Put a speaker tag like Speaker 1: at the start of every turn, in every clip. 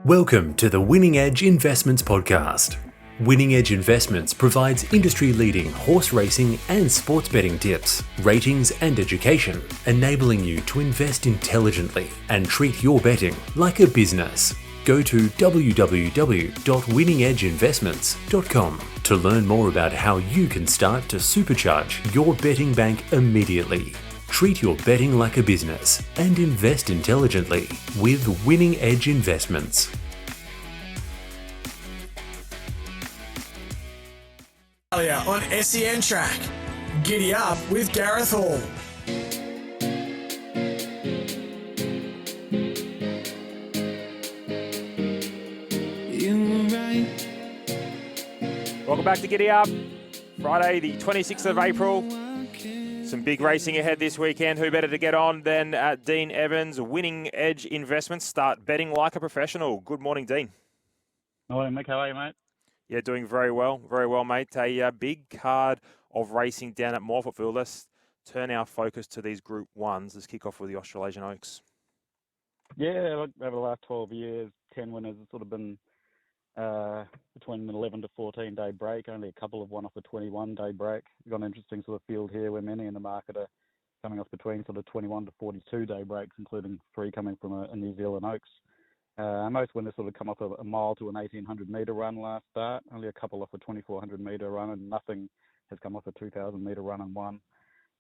Speaker 1: Welcome to the Winning Edge Investments podcast. Winning Edge Investments provides industry-leading horse racing and sports betting tips, ratings and education, enabling you to invest intelligently and treat your betting like a business. Go to www.winningedgeinvestments.com to learn more about how you can start to supercharge your betting bank immediately. Treat your betting like a business and invest intelligently with Winning Edge Investments.
Speaker 2: On SEN Track, Giddy Up with Gareth Hall.
Speaker 3: Welcome back to Giddy Up. Friday, the 26th of April. Some big racing ahead this weekend. Who better to get on than Dean Evans, Winning Edge Investments. Start betting like a professional. Good morning, Dean.
Speaker 4: Morning, Mick. How are you, mate?
Speaker 3: Yeah, doing very well, mate. A big card of racing down at Morphettville. Let's turn our focus to these Group 1s. Let's kick off with the Australasian Oaks.
Speaker 4: Yeah, look, over the last 12 years, 10 winners have sort of been between an 11 to 14-day break. Only a couple have won off a 21-day break. We've got an interesting sort of field here where many in the market are coming off between sort of 21 to 42-day breaks, including 3 coming from a New Zealand Oaks. Most winners sort of come off a mile to an 1,800-metre run last start. Only a couple off a 2,400-metre run, and nothing has come off a 2,000-metre run and won.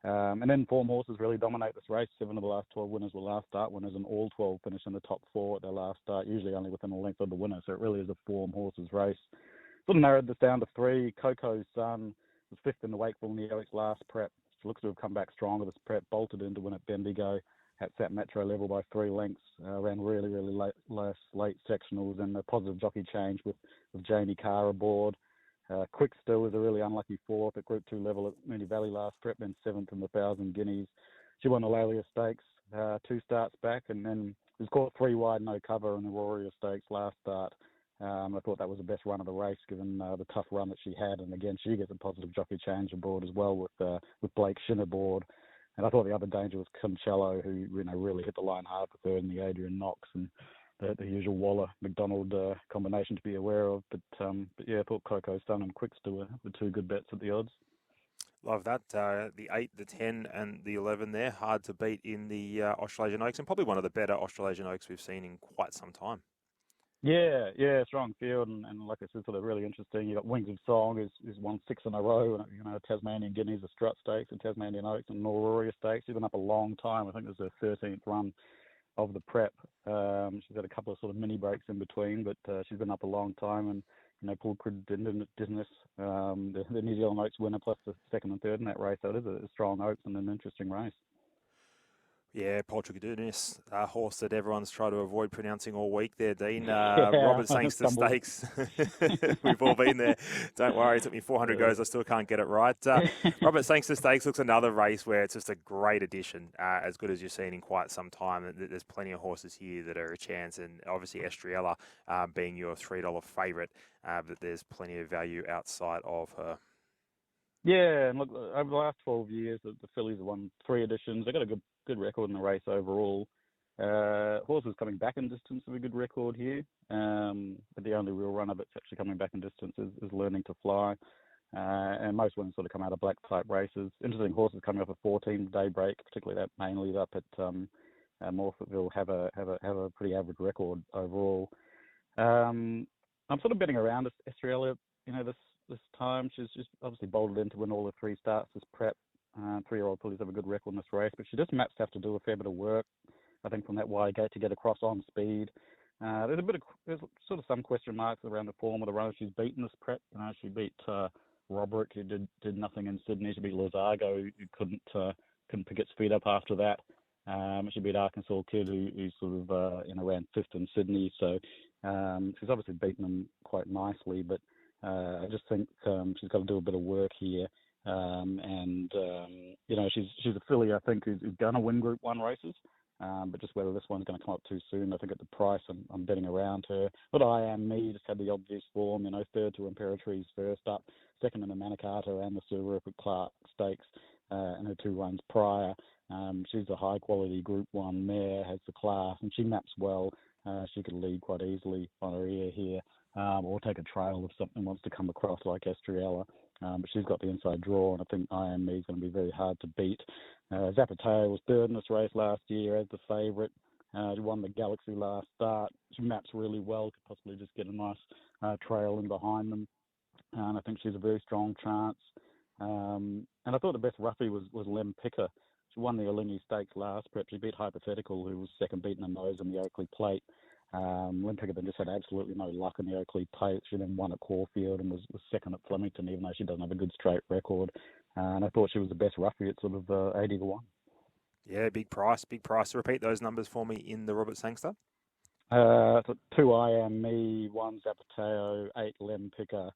Speaker 4: And then form horses really dominate this race. 7 of the last 12 winners were last start winners, and all 12 finished in the top 4 at their last start, usually only within a length of the winner. So it really is a form horses race. Sort of narrowed this down to 3. Coco's Son was 5th in the Wakeful Neo's last prep. She looks to have come back stronger this prep, bolted in to win at Bendigo at Sat Metro level by 3 lengths, ran really late sectionals, and a positive jockey change with Jamie Carr aboard. Quick Still was a really unlucky 4th at Group 2 level at Moonee Valley last prep, then 7th in the 1,000 Guineas. She won the Lalia Stakes 2 starts back, and then was caught 3 wide, no cover in the Roria Stakes last start. I thought that was the best run of the race, given the tough run that she had. And again, she gets a positive jockey change aboard as well with Blake Shin aboard. And I thought the other danger was Concello, who really hit the line hard for third in the Adrian Knox, and the usual Waller McDonald combination to be aware of. But yeah, I thought Coco's Son and Quick Still were the 2 good bets at the odds.
Speaker 3: Love that. The 8, the 10 and the 11 there. Hard to beat in the Australasian Oaks, and probably one of the better Australasian Oaks we've seen in quite some time. Yeah,
Speaker 4: strong field, and like I said, sort of really interesting. You got Wings of Song, who's won 6 in a row, and Tasmanian Guineas, the Strut Stakes, and Tasmanian Oaks, and Aurora Stakes. She's been up a long time. I think this is her 13th run of the prep. She's had a couple of sort of mini breaks in between, but she's been up a long time, and Paul Credendinus, the New Zealand Oaks winner, plus the 2nd and 3rd in that race. So it is a strong Oaks and an interesting race.
Speaker 3: Yeah, Paul Credendinus, a horse that everyone's tried to avoid pronouncing all week there, Dean. Robert Sangster Stakes. We've all been there. Don't worry, it took me 400 goes. I still can't get it right. Robert Sangster Stakes looks another race where it's just a great addition, as good as you've seen in quite some time. There's plenty of horses here that are a chance, and obviously Estriella being your $3 favourite, but there's plenty of value outside of her.
Speaker 4: Yeah, and look, over the last 12 years, the fillies have won 3 editions. They've got a good record in the race overall. Horses coming back in distance have a good record here. But the only real runner that's actually coming back in distance is Learning to Fly. And most winners sort of come out of black type races. Interesting horses coming off a 14-day break, particularly that main lead up at Morphettville, have a pretty average record overall. I'm sort of betting around Estriella, this time. She's obviously bolted in to win all the 3 starts this prep. 3-year-old fillies have a good record in this race, but she just maps to have to do a fair bit of work, I think, from that wide gate to get across on speed. There's sort of some question marks around the form of the runners she's beaten this prep. She beat Robert, who did nothing in Sydney. She beat Lazargo, who couldn't pick its feet up after that. She beat Arkansas Kid, who sort of ran 5th in Sydney. So she's obviously beaten them quite nicely, but I just think she's got to do a bit of work here. She's a filly, I think, who's going to win Group 1 races, but just whether this one's going to come up too soon. I think at the price, I'm betting around her. But I Am Me just had the obvious form, 3rd to Imperatrice first up, 2nd in the Manicato and the Sir Rupert Clark Stakes, and her 2 runs prior. She's a high-quality Group 1 mare, has the class, and she maps well. She could lead quite easily on her ear here, or take a trail if something wants to come across like Estriella. But she's got the inside draw, and I think I Am Me is going to be very hard to beat. Zapateo was third in this race last year as the favourite. She won the Galaxy last start. She maps really well, could possibly just get a nice trail in behind them. And I think she's a very strong chance. And I thought the best roughie was Lem Picker. She won the Alini Stakes last prep. She beat Hypothetical, who was second beaten a nose in the Oakley Plate. Lem Picker then just had absolutely no luck in the Oakley Plate. She then won at Caulfield and was second at Flemington, even though she doesn't have a good straight record. And I thought she was the best roughie at sort of 80 to 1.
Speaker 3: Yeah, big price. Repeat those numbers for me in the Robert Sangster.
Speaker 4: So 2 I Am Me, 1 Zapateo, 8 Lem Picker.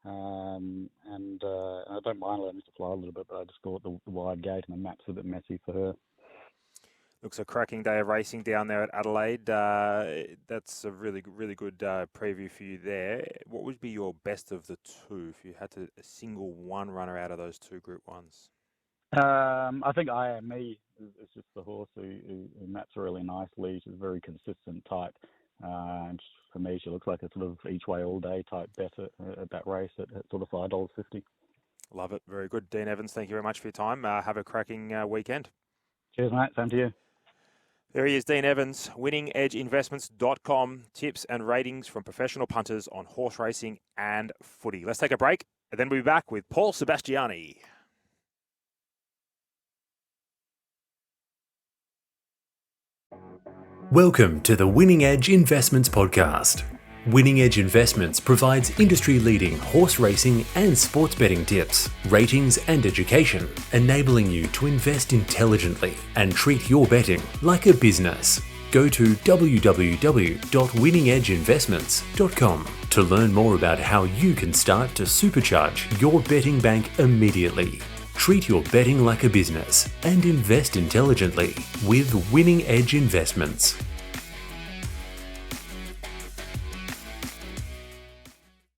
Speaker 4: And I don't mind letting to fly a little bit, but I just thought the wide gate and the map's a bit messy for her.
Speaker 3: Looks a cracking day of racing down there at Adelaide. That's a really good preview for you there. What would be your best of the two if you had to single one runner out of those two Group 1s?
Speaker 4: I think I Am Me is just the horse who maps really nicely. She's a very consistent type. And for me, she looks like a sort of each way all day type bet at that race at sort of $5.50.
Speaker 3: Love it. Very good. Dean Evans, thank you very much for your time. Have a cracking weekend.
Speaker 4: Cheers, mate. Same to you.
Speaker 3: There he is, Dean Evans, winningedgeinvestments.com, tips and ratings from professional punters on horse racing and footy. Let's take a break, and then we'll be back with Paul Sebastiani.
Speaker 1: Welcome to the Winning Edge Investments podcast. Winning Edge Investments provides industry-leading horse racing and sports betting tips, ratings and education, enabling you to invest intelligently and treat your betting like a business. Go to www.winningedgeinvestments.com to learn more about how you can start to supercharge your betting bank immediately. Treat your betting like a business and invest intelligently with Winning Edge Investments.